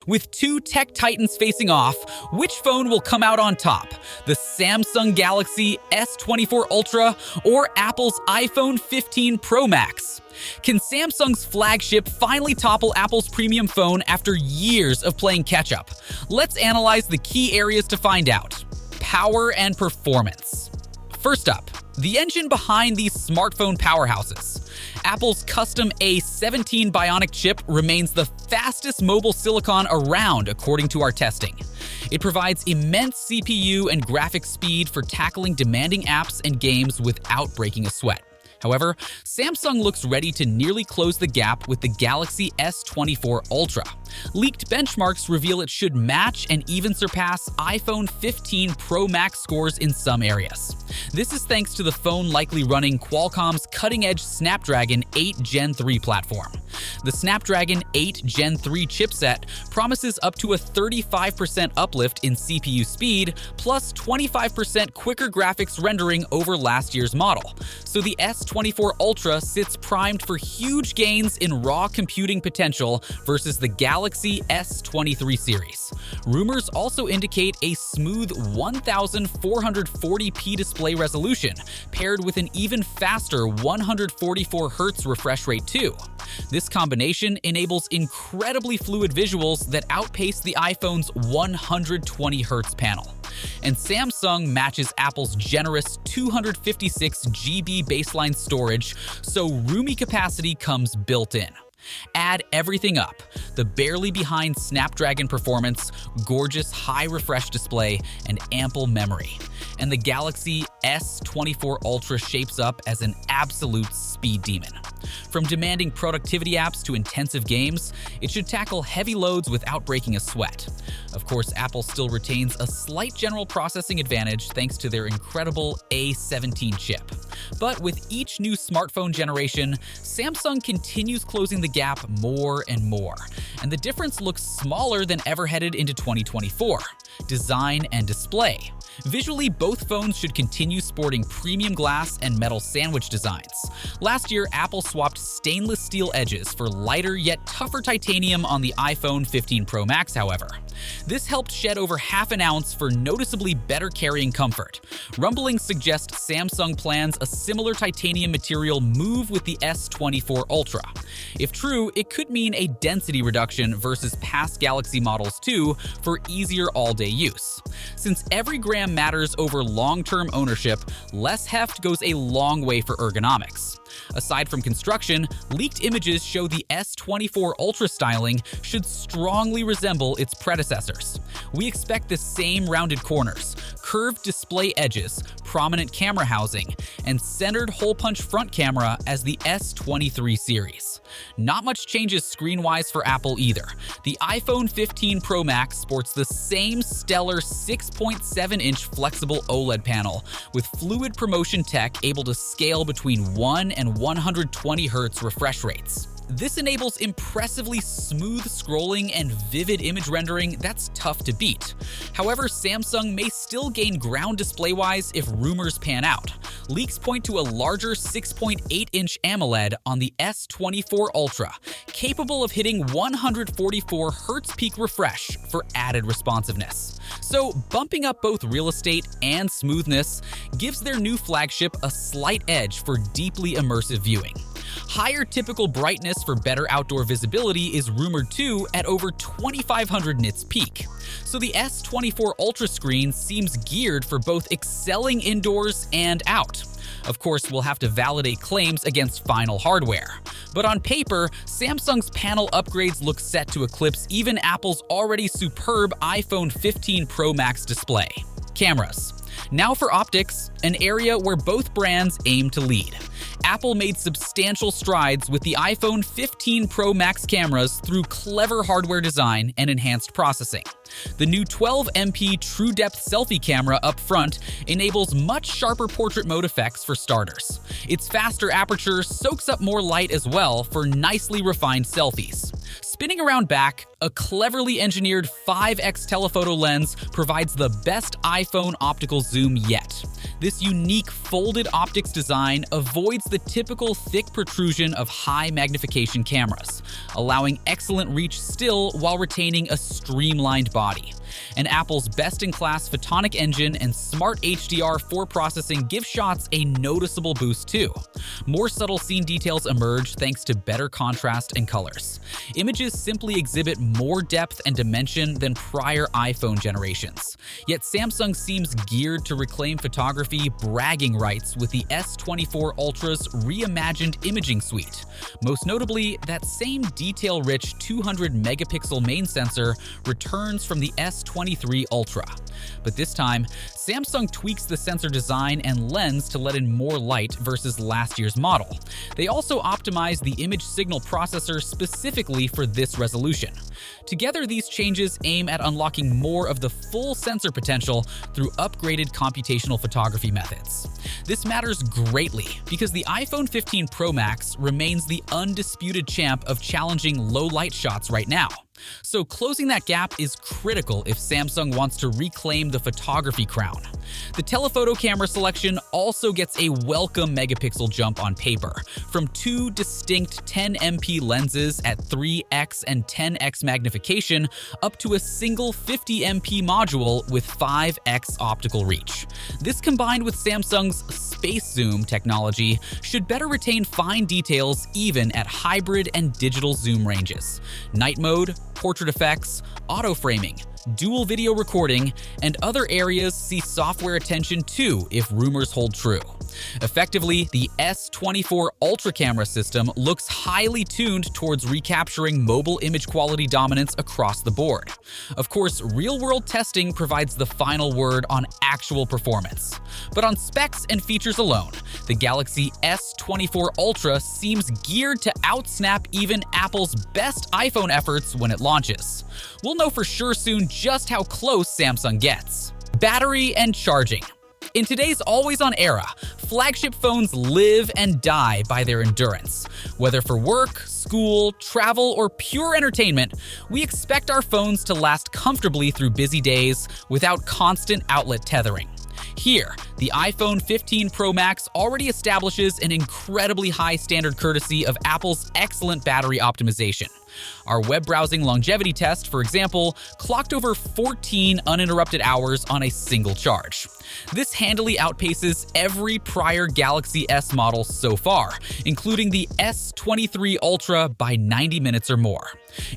With two tech titans facing off, which phone will come out on top? The Samsung Galaxy S24 Ultra or Apple's iPhone 15 Pro Max? Can Samsung's flagship finally topple Apple's premium phone after years of playing catch-up? Let's analyze the key areas to find out. Power and performance. First up, the engine behind these smartphone powerhouses. Apple's custom A17 Bionic chip remains the fastest mobile silicon around according to our testing. It provides immense CPU and graphics speed for tackling demanding apps and games without breaking a sweat. However, Samsung looks ready to nearly close the gap with the Galaxy S24 Ultra. Leaked benchmarks reveal it should match and even surpass iPhone 15 Pro Max scores in some areas. This is thanks to the phone likely running Qualcomm's cutting-edge Snapdragon 8 Gen 3 platform. The Snapdragon 8 Gen 3 chipset promises up to a 35% uplift in CPU speed, plus 25% quicker graphics rendering over last year's model. So the S24 Ultra sits primed for huge gains in raw computing potential versus the Galaxy S23 series. Rumors also indicate a smooth 1440p display resolution, paired with an even faster 144Hz refresh rate too. This combination enables incredibly fluid visuals that outpace the iPhone's 120Hz panel. And Samsung matches Apple's generous 256GB baseline storage, so roomy capacity comes built in. Add everything up: the barely behind Snapdragon performance, gorgeous high refresh display, and ample memory, and the Galaxy S24 Ultra shapes up as an absolute speed demon. From demanding productivity apps to intensive games, it should tackle heavy loads without breaking a sweat. Of course, Apple still retains a slight general processing advantage thanks to their incredible A17 chip. But with each new smartphone generation, Samsung continues closing the gap more and more, and the difference looks smaller than ever headed into 2024. Design and display. Visually, both phones should continue sporting premium glass and metal sandwich designs. Last year, Apple swapped stainless steel edges for lighter yet tougher titanium on the iPhone 15 Pro Max, however. This helped shed over half an ounce for noticeably better carrying comfort. Rumblings suggest Samsung plans a similar titanium material move with the S24 Ultra. If true, it could mean a density reduction versus past Galaxy models too, for easier all-day use. Since every gram matters over long-term ownership, less heft goes a long way for ergonomics. Aside from construction, leaked images show the S24 Ultra styling should strongly resemble its predecessors. We expect the same rounded corners, curved display edges, prominent camera housing, and centered hole-punch front camera as the S23 series. Not much changes screen-wise for Apple either. The iPhone 15 Pro Max sports the same stellar 6.7-inch flexible OLED panel with fluid promotion tech able to scale between 1 and 120Hz refresh rates. This enables impressively smooth scrolling and vivid image rendering that's tough to beat. However, Samsung may still gain ground display-wise if rumors pan out. Leaks point to a larger 6.8-inch AMOLED on the S24 Ultra, capable of hitting 144Hz peak refresh for added responsiveness. So, bumping up both real estate and smoothness gives their new flagship a slight edge for deeply immersive viewing. Higher typical brightness for better outdoor visibility is rumored too at over 2500 nits peak. So the S24 Ultra screen seems geared for both excelling indoors and out. Of course, we'll have to validate claims against final hardware. But on paper, Samsung's panel upgrades look set to eclipse even Apple's already superb iPhone 15 Pro Max display. Cameras. Now for optics, an area where both brands aim to lead. Apple made substantial strides with the iPhone 15 Pro Max cameras through clever hardware design and enhanced processing. The new 12MP True Depth selfie camera up front enables much sharper portrait mode effects for starters. Its faster aperture soaks up more light as well for nicely refined selfies. Spinning around back, a cleverly engineered 5x telephoto lens provides the best iPhone optical zoom yet. This unique folded optics design avoids the typical thick protrusion of high magnification cameras, allowing excellent reach still while retaining a streamlined body. And Apple's best-in-class photonic engine and smart HDR4 processing give shots a noticeable boost too. More subtle scene details emerge thanks to better contrast and colors. Images simply exhibit more depth and dimension than prior iPhone generations. Yet Samsung seems geared to reclaim photography bragging rights with the S24 Ultra's reimagined imaging suite. Most notably, that same detail-rich 200-megapixel main sensor returns from the S23 Ultra. But this time, Samsung tweaks the sensor design and lens to let in more light versus last year's model. They also optimize the image signal processor specifically for this resolution. Together, these changes aim at unlocking more of the full sensor potential through upgraded computational photography methods. This matters greatly because the iPhone 15 Pro Max remains the undisputed champ of challenging low-light shots right now. So closing that gap is critical if Samsung wants to reclaim the photography crown. The telephoto camera selection also gets a welcome megapixel jump on paper, from two distinct 10MP lenses at 3x and 10x magnification up to a single 50MP module with 5x optical reach. This combined with Samsung's space zoom technology should better retain fine details even at hybrid and digital zoom ranges. Night mode, portrait effects, auto framing, dual video recording, and other areas see software attention too if rumors hold true. Effectively, the S24 Ultra camera system looks highly tuned towards recapturing mobile image quality dominance across the board. Of course, real-world testing provides the final word on actual performance. But on specs and features alone, the Galaxy S24 Ultra seems geared to outsnap even Apple's best iPhone efforts when it launches. We'll know for sure soon just how close Samsung gets. Battery and charging. In today's always-on era, flagship phones live and die by their endurance. Whether for work, school, travel, or pure entertainment, we expect our phones to last comfortably through busy days without constant outlet tethering. Here, the iPhone 15 Pro Max already establishes an incredibly high standard courtesy of Apple's excellent battery optimization. Our web browsing longevity test, for example, clocked over 14 uninterrupted hours on a single charge. This handily outpaces every prior Galaxy S model so far, including the S23 Ultra by 90 minutes or more.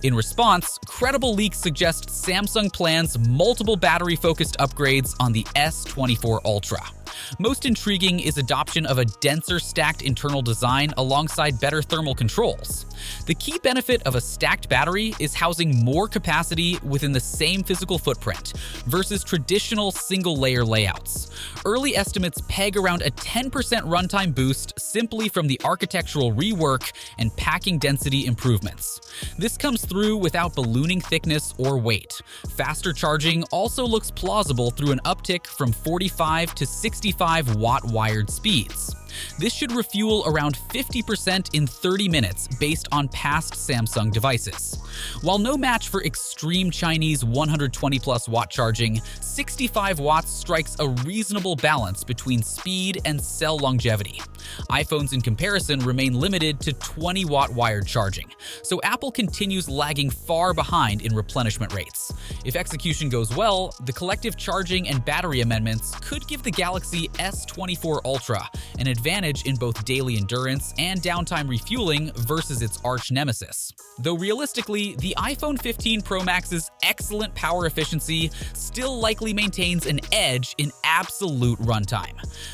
In response, credible leaks suggest Samsung plans multiple battery-focused upgrades on the S24 Ultra. Most intriguing is adoption of a denser stacked internal design alongside better thermal controls. The key benefit of a stacked battery is housing more capacity within the same physical footprint versus traditional single-layer layouts. Early estimates peg around a 10% runtime boost simply from the architectural rework and packing density improvements. This comes through without ballooning thickness or weight. Faster charging also looks plausible through an uptick from 45 to 65 watt wired speeds. This should refuel around 50% in 30 minutes based on past Samsung devices. While no match for extreme Chinese 120+ watt charging, 65 watts strikes a reasonable balance between speed and cell longevity. iPhones in comparison remain limited to 20 watt wired charging, so Apple continues lagging far behind in replenishment rates. If execution goes well, the collective charging and battery amendments could give the Galaxy S24 Ultra an advantage in both daily endurance and downtime refueling versus its arch nemesis. Though realistically, the iPhone 15 Pro Max's excellent power efficiency still likely maintains an edge in absolute runtime.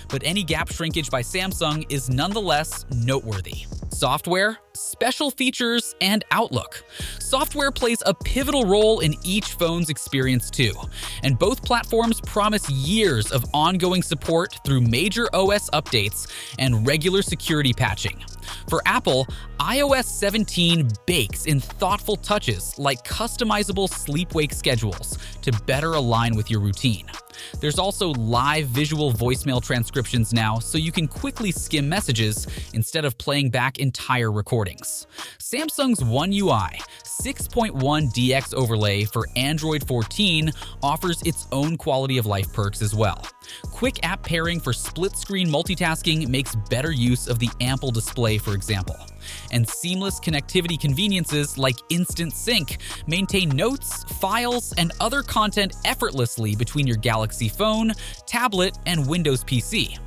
But any gap shrinkage by Samsung is nonetheless noteworthy. Software, special features, and Outlook. Software plays a pivotal role in each phone's experience too, and both platforms promise years of ongoing support through major OS updates and regular security patching. For Apple, iOS 17 bakes in thoughtful touches like customizable sleep-wake schedules to better align with your routine. There's also live visual voicemail transcriptions now, so you can quickly skim messages instead of playing back entire recordings. Samsung's One UI 6.1 DX overlay for Android 14 offers its own quality of life perks as well. Quick app pairing for split-screen multitasking makes better use of the ample display, for example. And seamless connectivity conveniences like Instant Sync maintain notes, files, and other content effortlessly between your Galaxy phone, tablet, and Windows PC.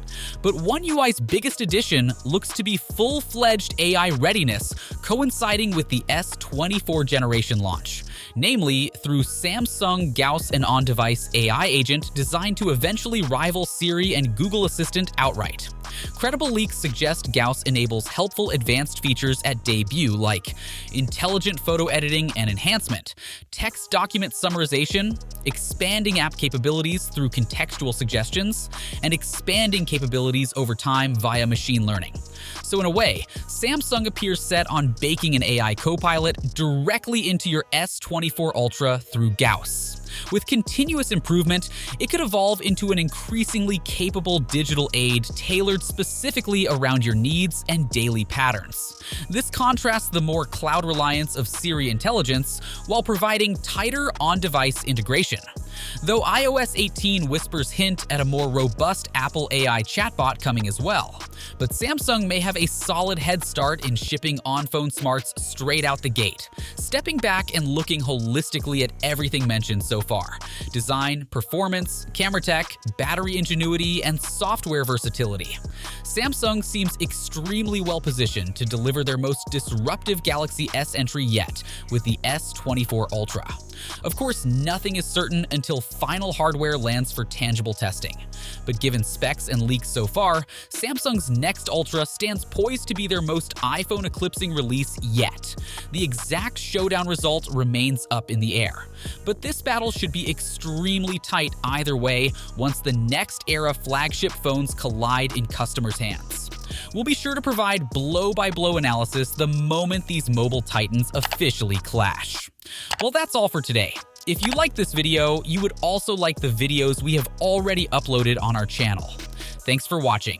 But One UI's biggest addition looks to be full-fledged AI readiness coinciding with the S24 generation launch, namely through Samsung Gauss and on-device AI agent designed to eventually rival Siri and Google Assistant outright. Credible leaks suggest Gauss enables helpful advanced features at debut like intelligent photo editing and enhancement, text document summarization, expanding app capabilities through contextual suggestions, and expanding capabilities over time via machine learning. So in a way, Samsung appears set on baking an AI copilot directly into your S24 Ultra through Gauss. With continuous improvement, it could evolve into an increasingly capable digital aid tailored specifically around your needs and daily patterns. This contrasts the more cloud reliance of Siri intelligence while providing tighter on-device integration. Though iOS 18 whispers hint at a more robust Apple AI chatbot coming as well. But Samsung may have a solid head start in shipping on-phone smarts straight out the gate, stepping back and looking holistically at everything mentioned so far: design, performance, camera tech, battery ingenuity, and software versatility. Samsung seems extremely well positioned to deliver their most disruptive Galaxy S entry yet with the S24 Ultra. Of course, nothing is certain until final hardware lands for tangible testing. But given specs and leaks so far, Samsung's next Ultra stands poised to be their most iPhone-eclipsing release yet. The exact showdown result remains up in the air. But this battle should be extremely tight either way once the next era flagship phones collide in customers' hands. We'll be sure to provide blow-by-blow analysis the moment these mobile titans officially clash. Well, that's all for today. If you liked this video, you would also like the videos we have already uploaded on our channel. Thanks for watching.